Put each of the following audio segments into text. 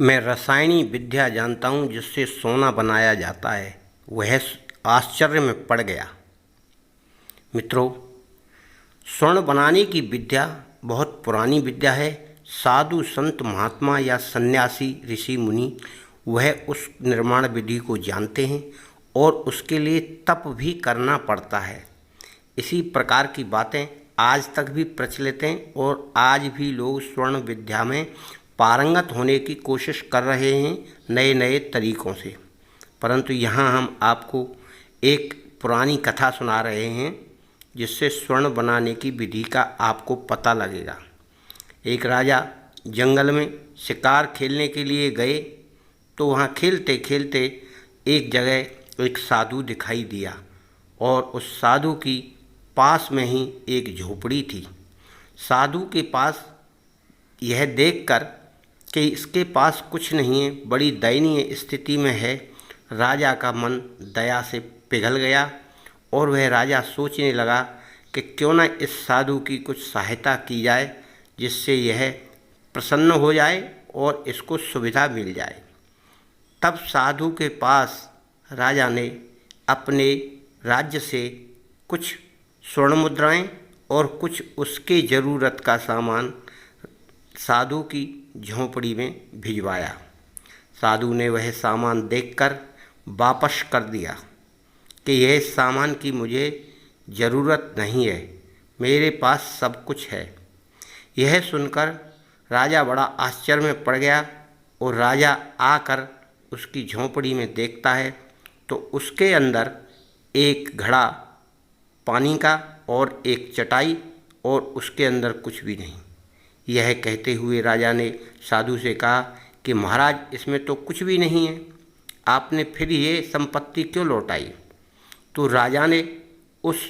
मैं रसायनी विद्या जानता हूँ जिससे सोना बनाया जाता है। वह आश्चर्य में पड़ गया। मित्रों, स्वर्ण बनाने की विद्या बहुत पुरानी विद्या है। साधु संत महात्मा या सन्यासी ऋषि मुनि वह उस निर्माण विधि को जानते हैं और उसके लिए तप भी करना पड़ता है। इसी प्रकार की बातें आज तक भी प्रचलित हैं और आज भी लोग स्वर्ण विद्या में पारंगत होने की कोशिश कर रहे हैं नए नए तरीक़ों से। परंतु यहाँ हम आपको एक पुरानी कथा सुना रहे हैं जिससे स्वर्ण बनाने की विधि का आपको पता लगेगा। एक राजा जंगल में शिकार खेलने के लिए गए तो वहाँ खेलते खेलते एक जगह एक साधु दिखाई दिया और उस साधु की पास में ही एक झोपड़ी थी। साधु के पास यह देखकर कि इसके पास कुछ नहीं है, बड़ी दयनीय स्थिति में है, राजा का मन दया से पिघल गया और वह राजा सोचने लगा कि क्यों न इस साधु की कुछ सहायता की जाए जिससे यह प्रसन्न हो जाए और इसको सुविधा मिल जाए। तब साधु के पास राजा ने अपने राज्य से कुछ स्वर्ण मुद्राएं और कुछ उसके ज़रूरत का सामान साधु की झोंपड़ी में भिजवाया। साधु ने वह सामान देखकर वापस कर दिया कि यह सामान की मुझे ज़रूरत नहीं है, मेरे पास सब कुछ है। यह सुनकर राजा बड़ा आश्चर्य में पड़ गया और राजा आकर उसकी झोंपड़ी में देखता है तो उसके अंदर एक घड़ा पानी का और एक चटाई और उसके अंदर कुछ भी नहीं। यह कहते हुए राजा ने साधु से कहा कि महाराज, इसमें तो कुछ भी नहीं है, आपने फिर ये संपत्ति क्यों लौटाई? तो राजा ने उस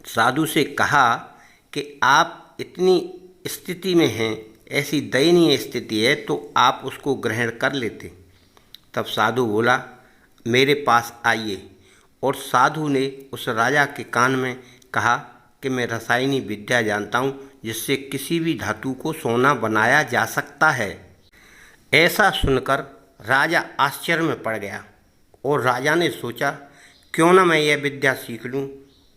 साधु से कहा कि आप इतनी स्थिति में हैं, ऐसी दयनीय स्थिति है तो आप उसको ग्रहण कर लेते। तब साधु बोला, मेरे पास आइए। और साधु ने उस राजा के कान में कहा कि मैं रसायनी विद्या जानता हूँ जिससे किसी भी धातु को सोना बनाया जा सकता है। ऐसा सुनकर राजा आश्चर्य में पड़ गया और राजा ने सोचा क्यों ना मैं यह विद्या सीख लूँ,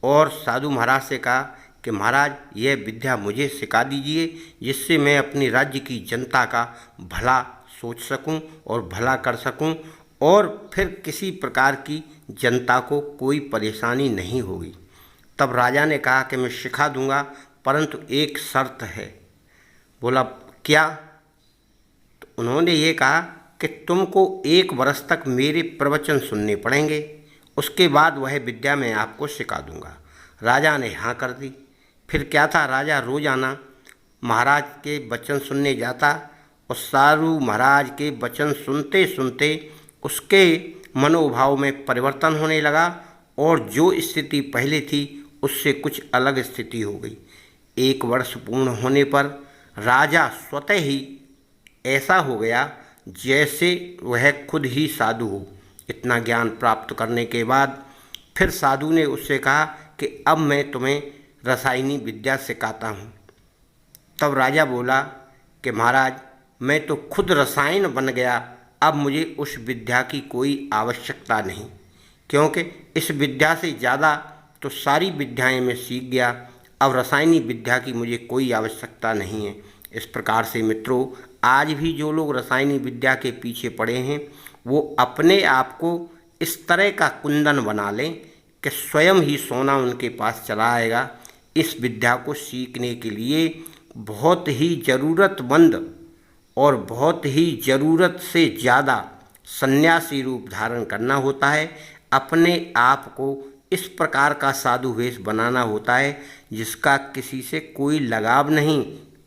और साधु महाराज से कहा कि महाराज, यह विद्या मुझे सिखा दीजिए जिससे मैं अपनी राज्य की जनता का भला सोच सकूं और भला कर सकूं और फिर किसी प्रकार की जनता को कोई परेशानी नहीं होगी। तब राजा ने कहा कि मैं सिखा दूंगा, परंतु एक शर्त है। बोला, क्या? तो उन्होंने ये कहा कि तुमको 1 वर्ष तक मेरे प्रवचन सुनने पड़ेंगे, उसके बाद वह विद्या मैं आपको सिखा दूंगा। राजा ने हाँ कर दी। फिर क्या था, राजा रोजाना महाराज के वचन सुनने जाता और साधु महाराज के वचन सुनते सुनते उसके मनोभाव में परिवर्तन होने लगा और जो स्थिति पहले थी उससे कुछ अलग स्थिति हो गई। 1 वर्ष पूर्ण होने पर राजा स्वतः ही ऐसा हो गया जैसे वह खुद ही साधु हो। इतना ज्ञान प्राप्त करने के बाद फिर साधु ने उससे कहा कि अब मैं तुम्हें रसायनी विद्या सिखाता हूँ। तब राजा बोला कि महाराज, मैं तो खुद रसायन बन गया, अब मुझे उस विद्या की कोई आवश्यकता नहीं, क्योंकि इस विद्या से ज़्यादा तो सारी विद्याएं मैं सीख गया, अब रसायनी विद्या की मुझे कोई आवश्यकता नहीं है। इस प्रकार से मित्रों, आज भी जो लोग रसायनी विद्या के पीछे पड़े हैं वो अपने आप को इस तरह का कुंदन बना लें कि स्वयं ही सोना उनके पास चला आएगा। इस विद्या को सीखने के लिए बहुत ही ज़रूरतमंद और बहुत ही ज़रूरत से ज़्यादा सन्यासी रूप धारण करना होता है। अपने आप को इस प्रकार का साधु वेश बनाना होता है जिसका किसी से कोई लगाव नहीं,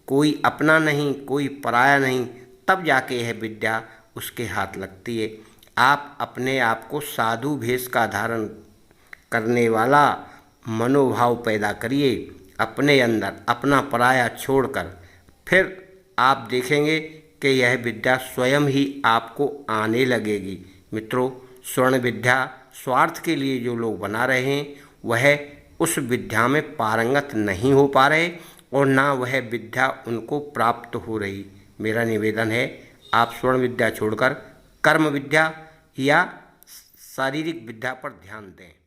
कोई अपना नहीं, कोई पराया नहीं, तब जाके यह विद्या उसके हाथ लगती है। आप अपने आप को साधु वेश का धारण करने वाला मनोभाव पैदा करिए अपने अंदर, अपना पराया छोड़कर, फिर आप देखेंगे कि यह विद्या स्वयं ही आपको आने लगेगी। मित्रों, स्वर्ण विद्या स्वार्थ के लिए जो लोग बना रहे हैं वह उस विद्या में पारंगत नहीं हो पा रहे और ना वह विद्या उनको प्राप्त हो रही। मेरा निवेदन है आप स्वर्ण विद्या छोड़कर कर्म विद्या या शारीरिक विद्या पर ध्यान दें।